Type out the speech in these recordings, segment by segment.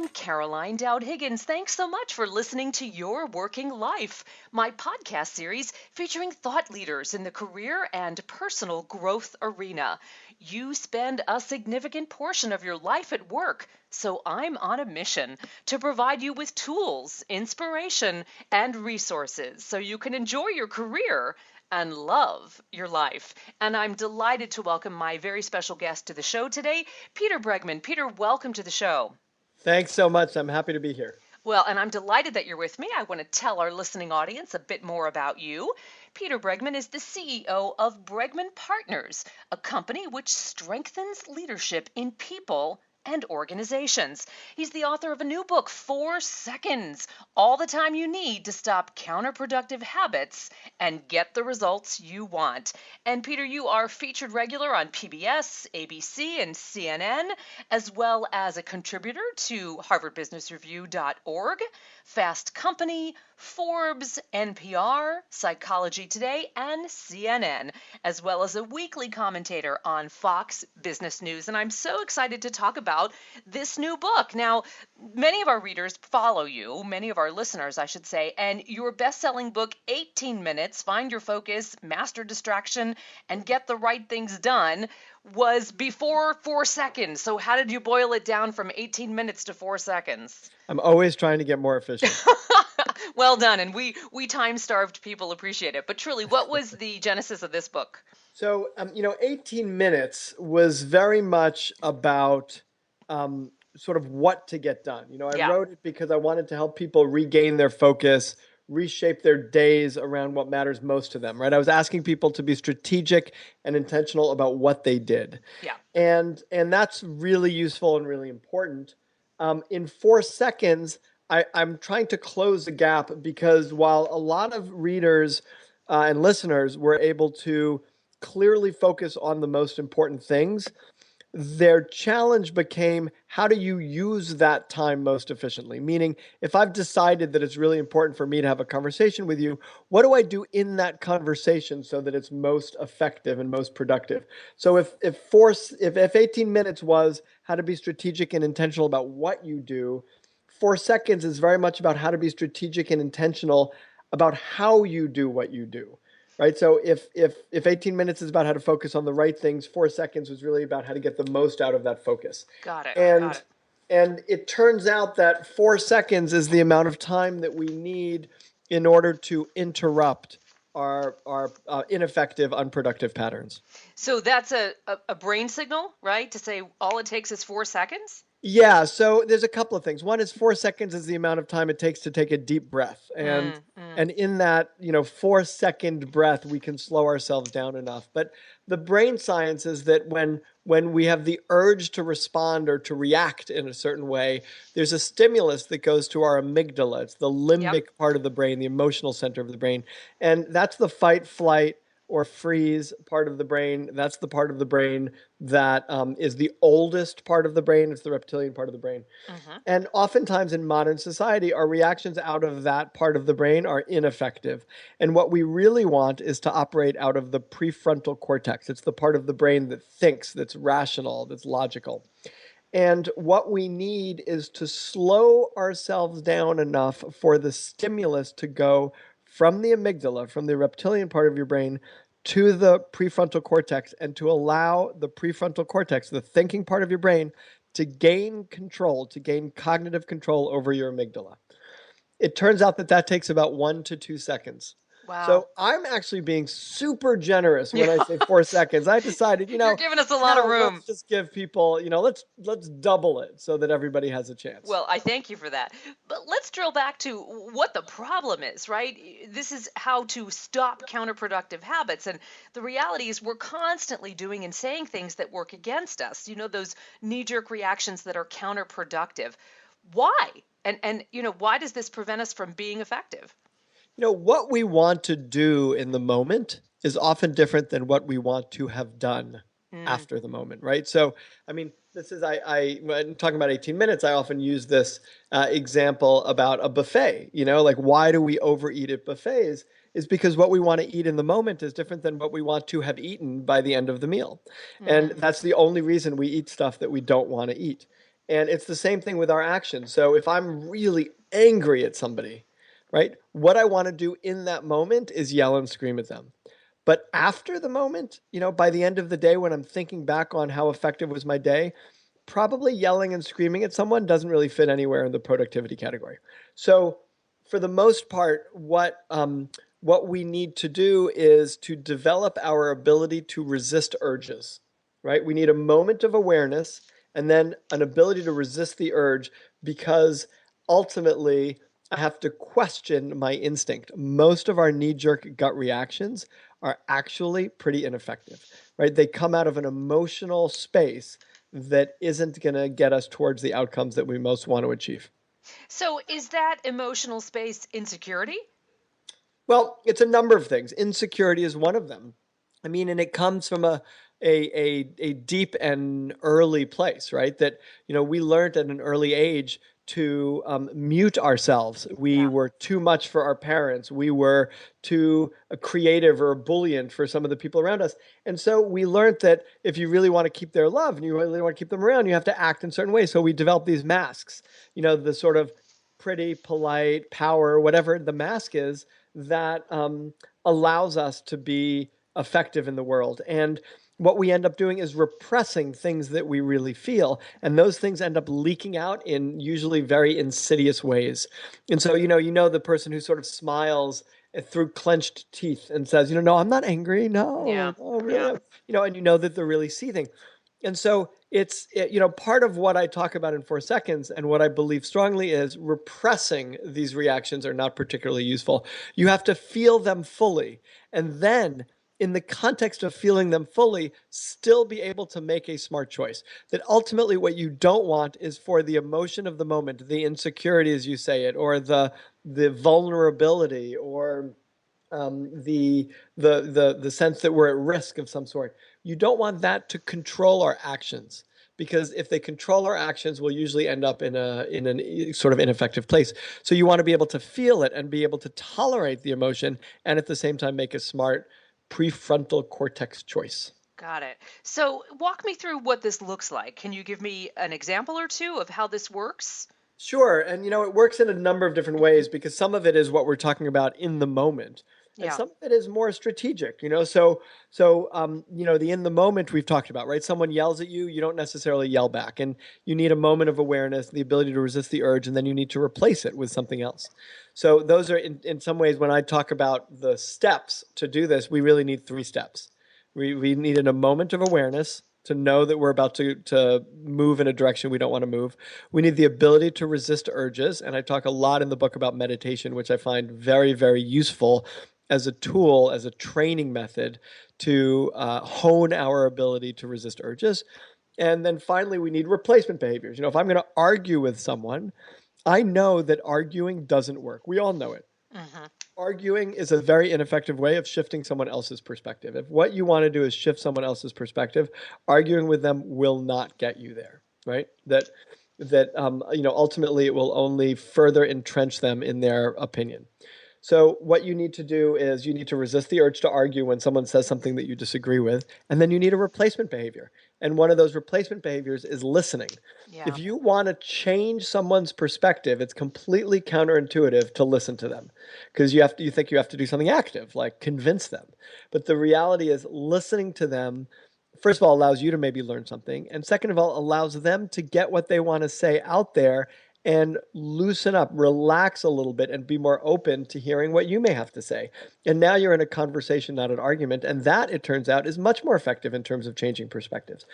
I'm Caroline Dowd-Higgins. Thanks so much for listening to Your Working Life, my podcast series featuring thought leaders in the career and personal growth arena. You spend a significant portion of your life at work, so I'm on a mission to provide you with tools, inspiration, and resources so you can enjoy your career and love your life. And I'm delighted to welcome my very special guest to the show today, Peter Bregman. Peter, welcome to the show. Thanks so much. I'm happy to be here. Well, and I'm delighted that you're with me. I want to tell our listening audience a bit more about you. Peter Bregman is the CEO of Bregman Partners, a company which strengthens leadership in people and organizations. He's the author of a new book, 4 Seconds, All the Time You Need to Stop Counterproductive Habits and Get the Results You Want. And Peter, you are featured regular on PBS, ABC, and CNN, as well as a contributor to HarvardBusinessReview.org, Fast Company, Forbes, NPR, Psychology Today, and CNN, as well as a weekly commentator on Fox Business News. And I'm so excited to talk about this new book. Now, many of our readers follow you, many of our listeners, I should say, and your best-selling book, 18 Minutes, Find Your Focus, Master Distraction, and Get the Right Things Done, was before 4 seconds. So how did you boil it down from 18 minutes to 4 seconds? I'm always trying to get more efficient. Well done. And we time-starved people appreciate it. But truly, what was the genesis of this book? So, 18 minutes was very much about sort of what to get done. I wrote it because I wanted to help people regain their focus, reshape their days around what matters most to them, right? I was asking people to be strategic and intentional about what they did. Yeah. And that's really useful and really important. In 4 seconds, I'm trying to close the gap because while a lot of readers and listeners were able to clearly focus on the most important things, their challenge became, how do you use that time most efficiently? Meaning, if I've decided that it's really important for me to have a conversation with you, what do I do in that conversation so that it's most effective and most productive? So if 18 minutes was how to be strategic and intentional about what you do, 4 seconds is very much about how to be strategic and intentional about how you do what you do. Right. So if 18 minutes is about how to focus on the right things, 4 seconds was really about how to get the most out of that focus. Got it. And it turns out that 4 seconds is the amount of time that we need in order to interrupt our ineffective, unproductive patterns. So that's a brain signal, right? To say all it takes is 4 seconds? Yeah, so there's a couple of things. One is 4 seconds is the amount of time it takes to take a deep breath. And in that, 4-second breath, we can slow ourselves down enough. But the brain science is that when we have the urge to respond or to react in a certain way, there's a stimulus that goes to our amygdala. It's the limbic part of the brain, the emotional center of the brain. And that's the fight, flight, or freeze part of the brain. That's the part of the brain that is the oldest part of the brain. It's the reptilian part of the brain. And oftentimes in modern society, our reactions out of that part of the brain are ineffective. And what we really want is to operate out of the prefrontal cortex. It's the part of the brain that thinks, that's rational, that's logical. And what we need is to slow ourselves down enough for the stimulus to go from the amygdala, from the reptilian part of your brain, to the prefrontal cortex, and to allow the prefrontal cortex, the thinking part of your brain, to gain control, to gain cognitive control over your amygdala. It turns out that takes about 1 to 2 seconds. Wow. So I'm actually being super generous when I say 4 seconds. I decided, you're giving us a lot of room. Let's just give people, let's double it so that everybody has a chance. Well, I thank you for that. But let's drill back to what the problem is, right? This is how to stop counterproductive habits. And the reality is we're constantly doing and saying things that work against us. Those knee-jerk reactions that are counterproductive. Why? And why does this prevent us from being effective? What we want to do in the moment is often different than what we want to have done after the moment, right? So, this is, when talking about 18 minutes, I often use this example about a buffet, like why do we overeat at buffets? Is because what we want to eat in the moment is different than what we want to have eaten by the end of the meal. And that's the only reason we eat stuff that we don't want to eat. And it's the same thing with our actions. So if I'm really angry at somebody, right, what I want to do in that moment is yell and scream at them. But after the moment, by the end of the day, when I'm thinking back on how effective was my day, probably yelling and screaming at someone doesn't really fit anywhere in the productivity category. So, for the most part, what we need to do is to develop our ability to resist urges. Right? We need a moment of awareness and then an ability to resist the urge, because ultimately I have to question my instinct. Most of our knee-jerk gut reactions are actually pretty ineffective, right? They come out of an emotional space that isn't going to get us towards the outcomes that we most want to achieve. So, is that emotional space insecurity? Well, it's a number of things. Insecurity is one of them. I mean, and it comes from a deep and early place, right? That we learned at an early age to mute ourselves. We Yeah. were too much for our parents. We were too creative or ebullient for some of the people around us. And so we learned that if you really want to keep their love and you really want to keep them around, you have to act in certain ways. So we developed these masks. The sort of pretty, polite, power, whatever the mask is, that allows us to be effective in the world. And what we end up doing is repressing things that we really feel. And those things end up leaking out in usually very insidious ways. And so, the person who sort of smiles through clenched teeth and says, no, I'm not angry. Yeah. No, really. Yeah. And that they're really seething. And so part of what I talk about in 4 seconds and what I believe strongly is repressing these reactions are not particularly useful. You have to feel them fully. And then, in the context of feeling them fully, still be able to make a smart choice. That ultimately, what you don't want is for the emotion of the moment, the insecurity, as you say it, or the vulnerability, or the sense that we're at risk of some sort. You don't want that to control our actions, because if they control our actions, we'll usually end up in a sort of ineffective place. So you want to be able to feel it and be able to tolerate the emotion, and at the same time make a smart prefrontal cortex choice. Got it. So, walk me through what this looks like. Can you give me an example or two of how this works? Sure. And it works in a number of different ways, because some of it is what we're talking about in the moment. And Yeah. some of it is more strategic. So the in the moment we've talked about, right? Someone yells at you, you don't necessarily yell back. And you need a moment of awareness, the ability to resist the urge, and then you need to replace it with something else. So those are in some ways, when I talk about the steps to do this, we really need 3 steps. We need a moment of awareness to know that we're about to move in a direction we don't want to move. We need the ability to resist urges. And I talk a lot in the book about meditation, which I find very, very useful as a tool, as a training method to hone our ability to resist urges. And then finally, we need replacement behaviors. If I'm going to argue with someone, I know that arguing doesn't work. We all know it. Hmm. Arguing is a very ineffective way of shifting someone else's perspective. If what you want to do is shift someone else's perspective, arguing with them will not get you there, right? That ultimately it will only further entrench them in their opinion. So what you need to do is you need to resist the urge to argue when someone says something that you disagree with, and then you need a replacement behavior. And one of those replacement behaviors is listening. Yeah. If you want to change someone's perspective, it's completely counterintuitive to listen to them, because you think you have to do something active, like convince them. But the reality is, listening to them, first of all, allows you to maybe learn something, and second of all, allows them to get what they want to say out there and loosen up, relax a little bit, and be more open to hearing what you may have to say. And now you're in a conversation, not an argument. And that, it turns out, is much more effective in terms of changing perspectives.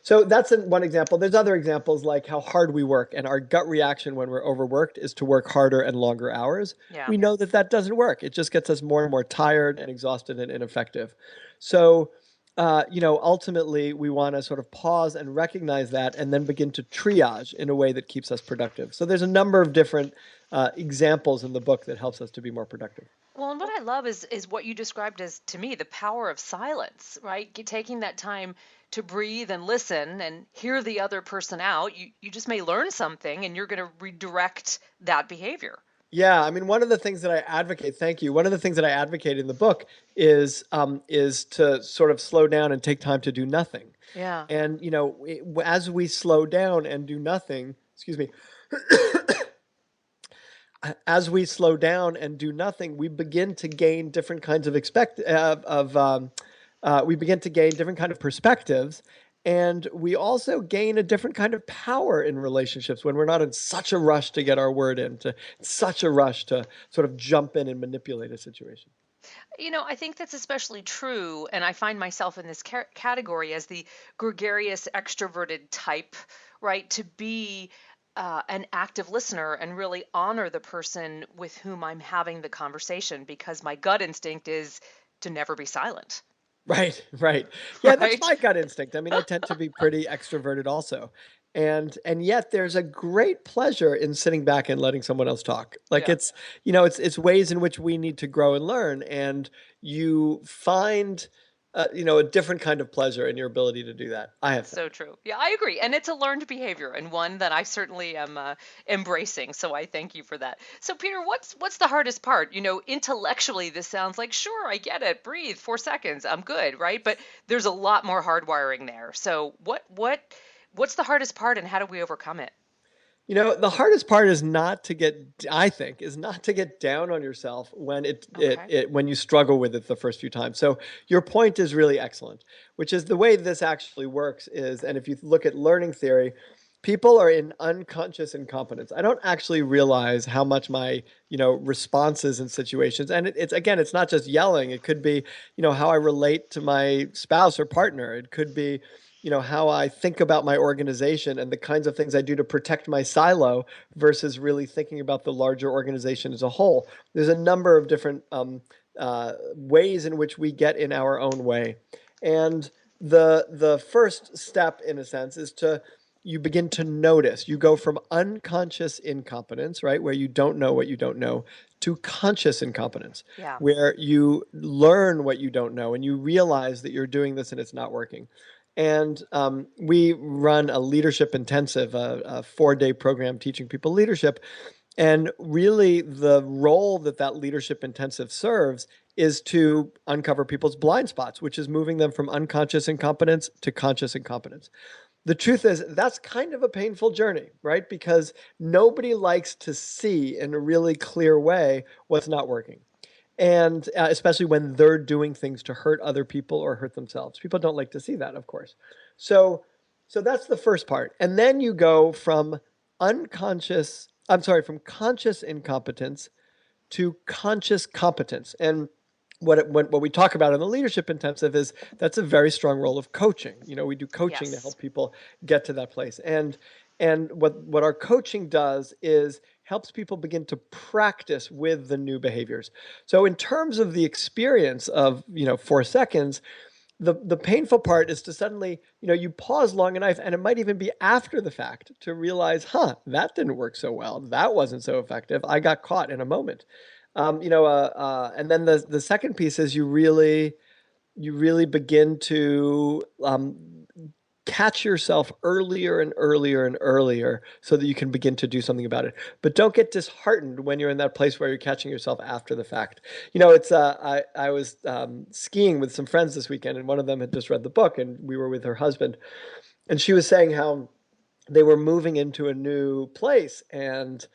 So that's one example. There's other examples, like how hard we work. And our gut reaction when we're overworked is to work harder and longer hours. Yeah. We know that that doesn't work. It just gets us more and more tired and exhausted and ineffective. So ultimately, we want to sort of pause and recognize that, and then begin to triage in a way that keeps us productive. So there's a number of different examples in the book that helps us to be more productive. Well, and what I love is what you described as, to me, the power of silence, right? Taking that time to breathe and listen and hear the other person out. You just may learn something, and you're going to redirect that behavior. Yeah, I mean, one of the things that I advocate, thank you. One of the things that I advocate in the book is to sort of slow down and take time to do nothing. Yeah. And as we slow down and do nothing, excuse me, as we slow down and do nothing, we begin to gain different kinds of we begin to gain different kind of perspectives, and we also gain a different kind of power in relationships when we're not in such a rush to get our word in, to such a rush to sort of jump in and manipulate a situation. I think that's especially true, and I find myself in this category as the gregarious, extroverted type, right? To be an active listener and really honor the person with whom I'm having the conversation, because my gut instinct is to never be silent, Right, right. Yeah, that's right? my gut instinct. I mean, I tend to be pretty extroverted also. And yet there's a great pleasure in sitting back and letting someone else talk. Like Yeah. it's ways in which we need to grow and learn, and you find a different kind of pleasure in your ability to do that. I have found. So true. Yeah, I agree. And it's a learned behavior and one that I certainly am embracing. So I thank you for that. So Peter, what's the hardest part? Intellectually this sounds like, sure, I get it. Breathe 4 seconds. I'm good, right? But there's a lot more hardwiring there. So what's the hardest part and how do we overcome it? The hardest part is not to get, I think, is not to get down on yourself when Okay. when you struggle with it the first few times. So your point is really excellent, which is the way this actually works is, and if you look at learning theory, people are in unconscious incompetence. I don't actually realize how much my, responses in situations, and it's again, it's not just yelling. It could be, how I relate to my spouse or partner. It could be, how I think about my organization and the kinds of things I do to protect my silo versus really thinking about the larger organization as a whole. There's a number of different ways in which we get in our own way, and the first step, in a sense, is to you begin to notice. You go from unconscious incompetence, right, where you don't know what you don't know, to conscious incompetence, Yeah. where you learn what you don't know and you realize that you're doing this and it's not working. And we run a leadership intensive, a 4-day program teaching people leadership. And really, the role that that leadership intensive serves is to uncover people's blind spots, which is moving them from unconscious incompetence to conscious incompetence. The truth is, that's kind of a painful journey, right? Because nobody likes to see in a really clear way what's not working. And especially when they're doing things to hurt other people or hurt themselves. People don't like to see that, of course. So, so that's the first part. And then you go from from conscious incompetence to conscious competence. And what we talk about in the leadership intensive is that's a very strong role of coaching. We do coaching to Yes. help people get to that place. And what our coaching does is helps people begin to practice with the new behaviors. So in terms of the experience of 4 seconds, the painful part is to suddenly, you pause long enough, and it might even be after the fact to realize, that didn't work so well. That wasn't so effective. I got caught in a moment. And then the second piece is you really begin to catch yourself earlier and earlier and earlier so that you can begin to do something about it. But don't get disheartened when you're in that place where you're catching yourself after the fact. It's I was skiing with some friends this weekend, and one of them had just read the book, and we were with her husband, and she was saying how they were moving into a new place, and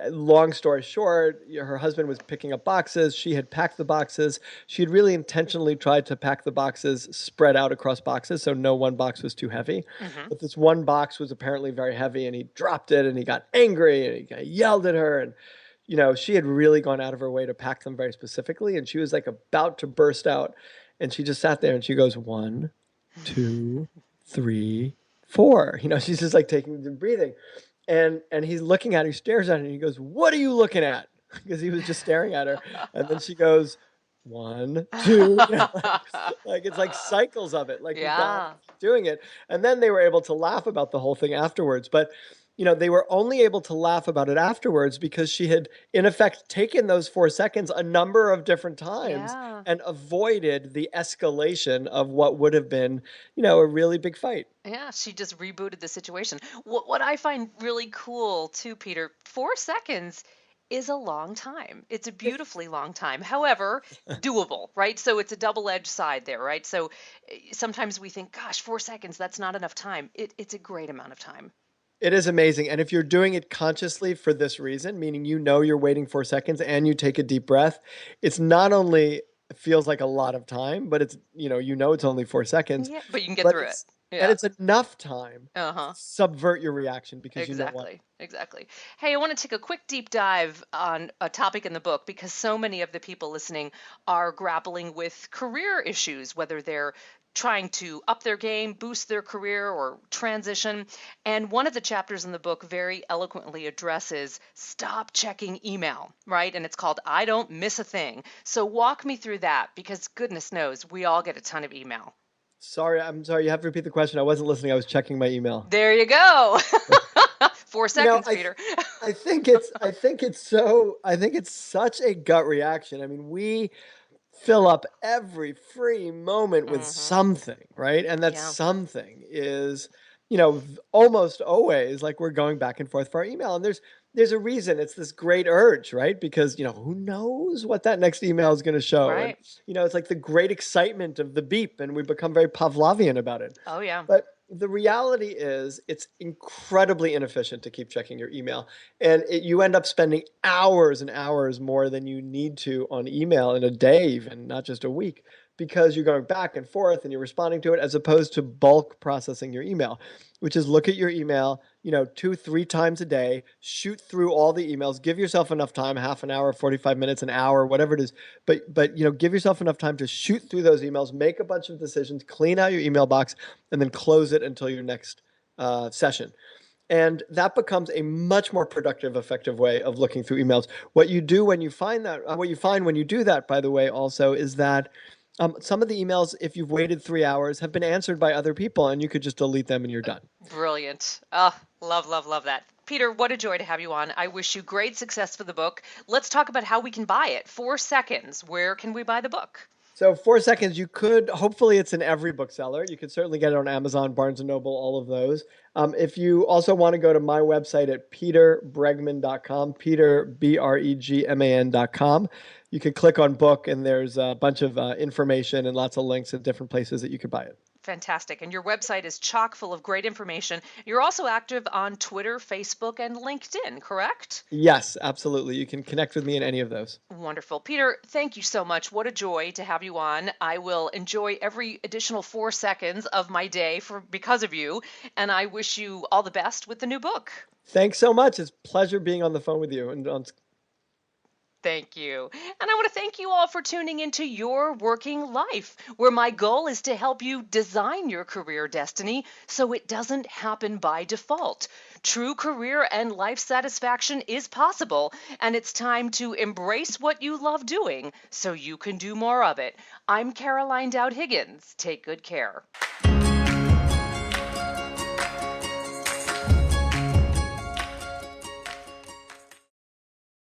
long story short, her husband was picking up boxes. She had packed the boxes. She had really intentionally tried to pack the boxes spread out across boxes so no one box was too heavy. Hmm. But this one box was apparently very heavy, and he dropped it, and he got angry, and he kind of yelled at her. And she had really gone out of her way to pack them very specifically, and she was like about to burst out, and she just sat there and she goes, 1, 2, 3, 4. She's just like taking and breathing. And he's looking at her, he stares at her, and he goes, "What are you looking at?" Because he was just staring at her. And then she goes, 1, 2, like it's like cycles of it. Like you gotta Yeah. keep doing it. And then they were able to laugh about the whole thing afterwards. But they were only able to laugh about it afterwards because she had, in effect, taken those 4 seconds a number of different times Yeah. and avoided the escalation of what would have been, a really big fight. Yeah, she just rebooted the situation. What I find really cool too, Peter, 4 seconds is a long time. It's a beautifully long time. However, doable, right? So it's a double-edged side there, right? So sometimes we think, gosh, 4 seconds, that's not enough time. It's a great amount of time. It is amazing. And if you're doing it consciously for this reason, meaning you know you're waiting 4 seconds and you take a deep breath, it's not only feels like a lot of time, but it's, it's only 4 seconds, Yeah, but you can get but through it. and Yeah. it's enough time to Uh-huh. subvert your reaction because you know what. Exactly, exactly. Hey, I want to take a quick deep dive on a topic in the book because so many of the people listening are grappling with career issues, whether they're trying to up their game, boost their career, or transition. And one of the chapters in the book very eloquently addresses stop checking email, right? And it's called I Don't Miss a Thing. So walk me through that because goodness knows we all get a ton of email. Sorry, I'm sorry. You have to repeat the question. I wasn't listening. I was checking my email. There you go. Four You know, seconds, I Peter. I think it's such a gut reaction. I mean, we fill up every free moment with Hmm. something, right? And that Yeah. something is, almost always like we're going back and forth for our email. And there's a reason. It's this great urge, right? Because, who knows what that next email is going to show. And, Right. it's like the great excitement of the beep, and we become very Pavlovian about it. Oh, yeah. But the reality is it's incredibly inefficient to keep checking your email. And you end up spending hours and hours more than you need to on email in a day, even not just a week, because you're going back and forth and you're responding to it as opposed to bulk processing your email, which is look at your email, 2, 3 times a day, shoot through all the emails, give yourself enough time, half an hour, 45 minutes, an hour, whatever it is. But give yourself enough time to shoot through those emails, make a bunch of decisions, clean out your email box, and then close it until your next session. And that becomes a much more productive, effective way of looking through emails. What you do when you find that, what you find when you do that, by the way, also is that some of the emails, if you've waited 3 hours, have been answered by other people, and you could just delete them and you're done. Brilliant. Ah, love, love, love that. Peter, what a joy to have you on. I wish you great success for the book. Let's talk about how we can buy it. 4 seconds. Where can we buy the book? So 4 seconds, you could, hopefully it's in every bookseller. You could certainly get it on Amazon, Barnes & Noble, all of those. If you also want to go to my website at peterbregman.com, Peter, Bregman.com, you could click on book and there's a bunch of information and lots of links at different places that you could buy it. Fantastic. And your website is chock full of great information. You're also active on Twitter, Facebook, and LinkedIn, correct? Yes, absolutely. You can connect with me in any of those. Wonderful. Peter, thank you so much. What a joy to have you on. I will enjoy every additional 4 seconds of my day because of you, and I wish you all the best with the new book. Thanks so much. It's a pleasure being on the phone with you and on. Thank you. And I want to thank you all for tuning into Your Working Life, where my goal is to help you design your career destiny so it doesn't happen by default. True career and life satisfaction is possible, and it's time to embrace what you love doing so you can do more of it. I'm Caroline Dowd-Higgins. Take good care.